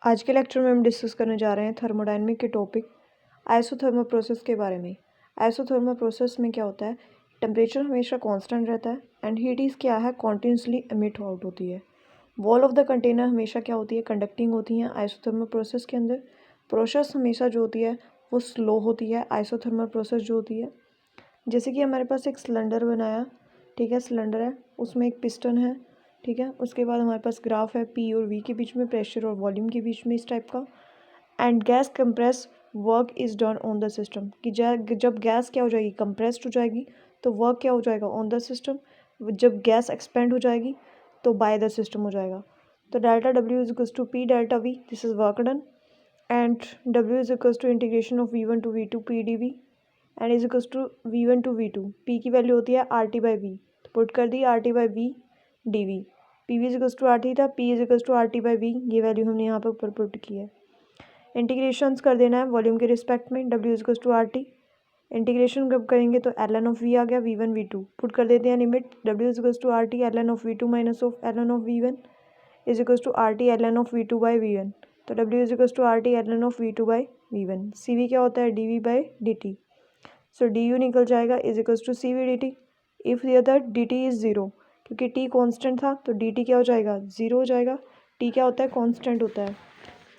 आज के लेक्चर में हम डिस्कस करने जा रहे हैं थर्मोडायनेमिक के टॉपिक आइसोथर्मल प्रोसेस के बारे में। आइसोथर्मल प्रोसेस में क्या होता है, टेम्परेचर हमेशा कांस्टेंट रहता है एंड हीट इज़ क्या है, कॉन्टिन्यूसली एमिट आउट होती है। वॉल ऑफ द कंटेनर हमेशा क्या होती है, कंडक्टिंग होती हैं आइसोथर्मल प्रोसेस के अंदर। प्रोसेस हमेशा जो होती है वो स्लो होती है आइसोथर्मल प्रोसेस जो होती है। जैसे कि हमारे पास एक सिलेंडर बनाया, ठीक है, सिलेंडर है, उसमें एक पिस्टन है, ठीक है। उसके बाद हमारे पास ग्राफ है पी और वी के बीच में, प्रेशर और वॉल्यूम के बीच में इस टाइप का। And gas compress work is done on the system, कि जब गैस क्या हो जाएगी, कंप्रेस्ड हो जाएगी, तो वर्क क्या हो जाएगा, ऑन द सिस्टम। जब गैस एक्सपेंड हो जाएगी तो बाय द सिस्टम हो जाएगा। तो delta W is equals to P delta V, this is work done. And W is equals to integration of V1 to V2 P D V and is equals to V1 to V2। P की value होती है R T by V, तो put कर दी R T by V D we. P V is equals to R T था, P is equals to R T by V, ये value हमने यहाँ पर ऊपर पुट की है। इंटीग्रेशंस कर देना है वॉल्यूम के रिस्पेक्ट में, W is equals to R T. Integration कब करेंगे तो एल एन ऑफ वी आ गया, V1 V2 पुट कर देते हैं limit, W is equals to R T L N of V2 minus of L N of V1 is equals to R T L N of V2 by V1। तो W is equals to R T L N of V2 by V1। C V क्या होता है, D V by D T. So D U निकल जाएगा is equals to C V D T. If the other D T is zero, क्योंकि T constant था तो D T क्या हो जाएगा, ज़ीरो हो जाएगा। टी क्या होता है, कॉन्स्टेंट होता है।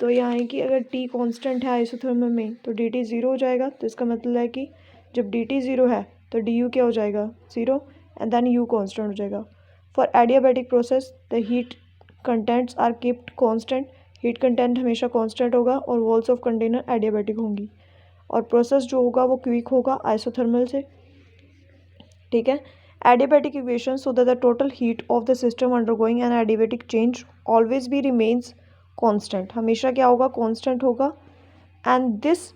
तो यहाँ है कि अगर टी कॉन्स्टेंट है आइसोथर्मल में तो डी टी ज़ीरो हो जाएगा। तो इसका मतलब है कि जब डी टी ज़ीरो है तो डी यू क्या हो जाएगा, zero, and then U constant हो जाएगा। For adiabatic process the heat contents are keeped constant, heat content हमेशा कॉन्स्टेंट होगा और वॉल्स ऑफ कंटेनर एडियाबैटिक होंगी और प्रोसेस जो होगा वो क्विक होगा आइसोथर्मल से, ठीक है। Adiabatic equation so that the total heat of the system undergoing an adiabatic change always be remains constant, हमेशा क्या होगा, कांस्टेंट होगा। And this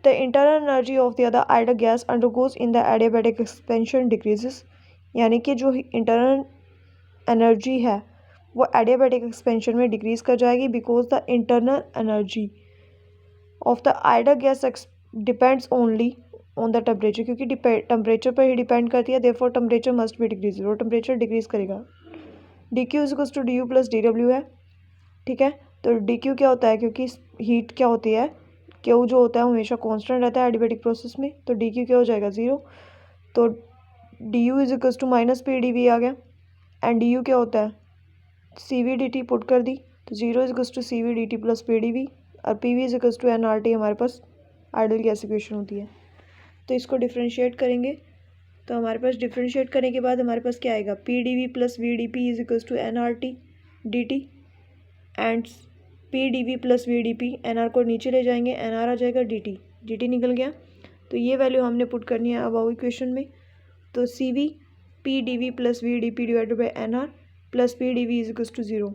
the internal energy of the other ideal gas undergoes in the adiabatic expansion decreases, यानी कि जो internal energy है वो adiabatic expansion में डिक्रीज कर जाएगी because the internal energy of the ideal gas depends only on the temperature, क्योंकि temperature पर ही डिपेंड करती है, therefore temperature must be decrease, वो टेम्परेचर डिक्रीज करेगा। D Q is equals to D U plus D W है, ठीक है। तो डी क्यू क्या होता है, क्योंकि हीट क्या होती है, क्यू जो होता है हमेशा कांस्टेंट रहता है एडियाबैटिक प्रोसेस में, तो डी क्यू क्या हो जाएगा, ज़ीरो। तो D U is equals to minus P D V आ गया, एंड डी यू क्या होता है, C V D T put कर दी, तो zero is equals to C V D T plus P D V, और P V is equals to N R T हमारे पास आइडल गैस इक्वेशन होती है। तो इसको डिफ्रेंशिएट करेंगे, तो हमारे पास डिफ्रेंशिएट करने के बाद हमारे पास क्या आएगा, P D V plus V D P is equals to N R T D T, and P D V plus V D P, N R को नीचे ले जाएंगे, एन आर आ जाएगा डी टी निकल गया। तो ये वैल्यू हमने पुट करनी है अब इक्वेशन में। तो C V P D V plus V D P divided by N R plus P D V is equals to zero.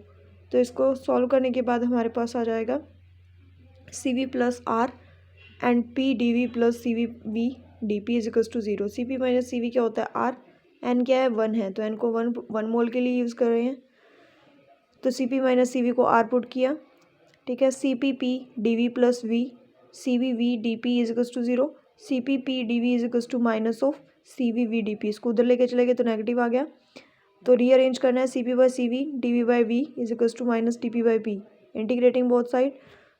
तो इसको सॉल्व करने के बाद हमारे पास आ जाएगा C V plus R and P D V plus C V V D P is equals to zero. C P minus C V क्या होता है, आर, एन क्या है, वन है, तो एन को वन मोल के लिए यूज़ कर रहे हैं, तो C P minus C V को आर पुट किया, ठीक है। C P P D V plus V C V V D P is equals to zero. C P P D V is equals to minus of C V V D P, इसको उधर लेके चले गए तो negative आ गया, तो rearrange करना है, C P by C V D V by V is equals to minus D P by P, integrating both side.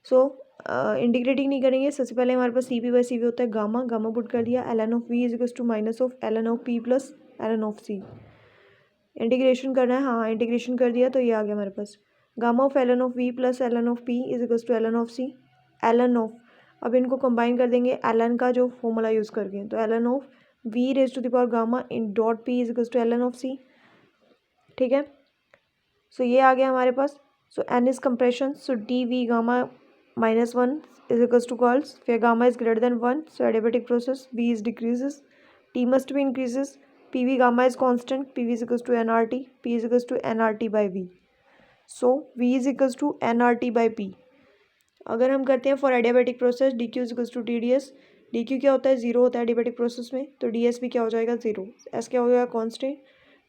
So integrating नहीं करेंगे, सबसे पहले हमारे पास C P by C V होता है गामा, गामा पुट कर दिया, L N of V is equals to minus of L N of P plus L N of C. Integration करना है, हाँ इंटीग्रेशन कर दिया, तो ये आ गया हमारे पास gamma of L N of V plus L N of P is equals to L N of C, L N of, अब इनको कंबाइन कर देंगे एल एन का जो फॉर्मूला यूज़ करके, तो L N of V raise to the power gamma in dot P is equals to L N of C, ठीक है। सो ये आ गया हमारे पास। So N is compression, so D V gamma minus one is equals to calls, फिर gamma is greater than one, so adiabatic process V is decreases, T must be increases, P V gamma is constant, P V is equals to N R T, P is equals to N R T by V, so V is equals to N R T by P. अगर हम करते हैं for adiabatic process D Q is equals to T D S, D Q क्या होता है, zero होता है adiabatic process में, तो डी एस भी क्या हो जाएगा, जीरो, एस क्या हो जाएगा, constant,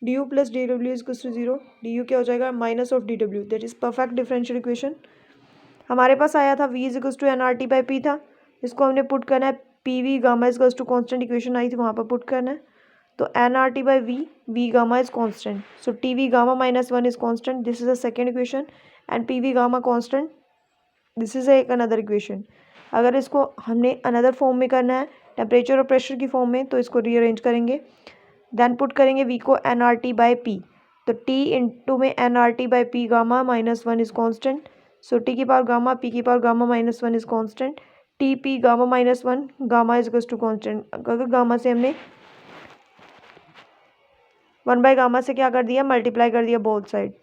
D U plus D W is equals to zero, D U क्या हो जाएगा, minus of D W, that is perfect differential equation. हमारे पास आया था V is equals to N R T by P था, इसको हमने पुट करना है, P V gamma is equals to constant equation आई थी वहाँ पर पुट करना है, तो N R T by V, V gamma is constant, so T V gamma minus one is constant, this is the second equation, and P V gamma constant, this is एक another equation. अगर इसको हमने another form में करना है temperature और pressure की form में, तो इसको रीअरेंज करेंगे, देन पुट करेंगे वी को N R T by P, तो टी इंटू में N R T by P gamma -1 is constant, so T की पावर गामा पी की power gamma -1 is constant, T P gamma -1 gamma is equals to constant. अगर gamma से हमने 1 by gamma से क्या कर दिया, मल्टीप्लाई कर दिया both side,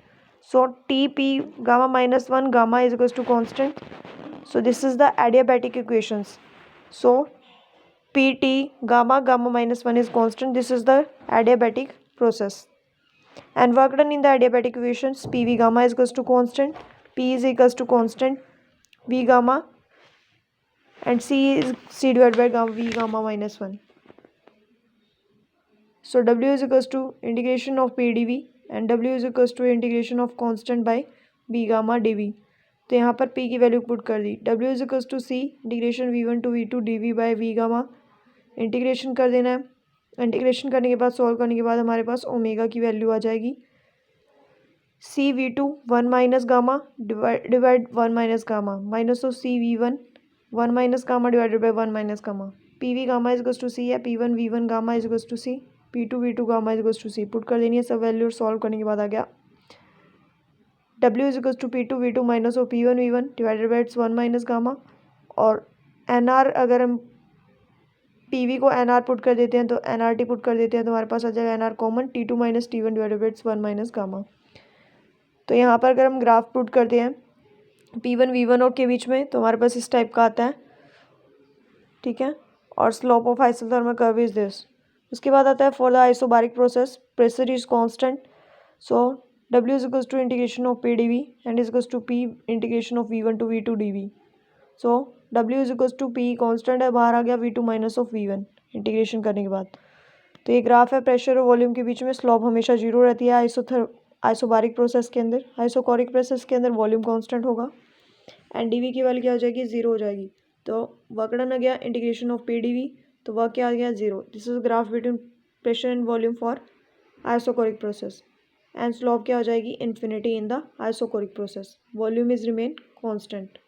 so T P gamma -1 gamma is equals to constant, so this is the adiabatic equations, so pt gamma -1 is constant, this is the adiabatic process, and work done in the adiabatic equations, pv gamma is equals to constant, p is equals to constant, v gamma, and c is c divided by gamma v gamma -1, so w is equals to integration of p dv and w is equals to integration of constant by v gamma dv। तो यहाँ पर p की value put कर दी, w is equals to C integration v1 to v2 dv by v gamma, integration कर देना है, integration करने के बाद सॉल्व करने के बाद हमारे पास ओमेगा की वैल्यू आ जाएगी, C v2 1 minus gamma divide 1 minus gamma minus of C v1 1 minus gamma divided by 1 minus gamma, P V gamma is equals to C है, p1 v1 gamma is equals to C, p2 v2 gamma is equals to C, put कर देनी है सब value और solve करने के बाद आ गया W is equals to P2 V2 minus of P1 V1 divided by 1 minus gamma, और NR अगर हम PV को NR पुट कर देते हैं तो NRT पुट कर देते हैं तो हमारे पास आ जाएगा NR common T2 minus T1 divided by 1 minus gamma. तो यहाँ पर अगर हम ग्राफ पुट करते हैं P1 V1 और के बीच में तो हमारे पास इस टाइप का आता है, ठीक है, और slope of isothermal curve is this. उसके बाद आता है for the isobaric process pressure is constant, so W is equals to integration of P dV and is equals to P integration of V1 to V2 dV, so W is equals to P constant है, बाहर आ गया V2 minus of V1 integration करने के बाद। तो ये graph है pressure और वॉल्यूम के बीच में, स्लोप हमेशा जीरो रहती है आइसोबारिक प्रोसेस के अंदर, आइसोकोरिक प्रोसेस के अंदर वॉल्यूम कांस्टेंट होगा एंड dV की वैल्यू क्या हो जाएगी, जीरो हो जाएगी। तो वर्क डन आ गया इंटीग्रेशन ऑफ P dV, तो वर्क क्या आ गया, zero. This is graph between pressure and volume for isochoric process and slope क्या हो जाएगी, infinity in the isochoric process, volume is remain constant.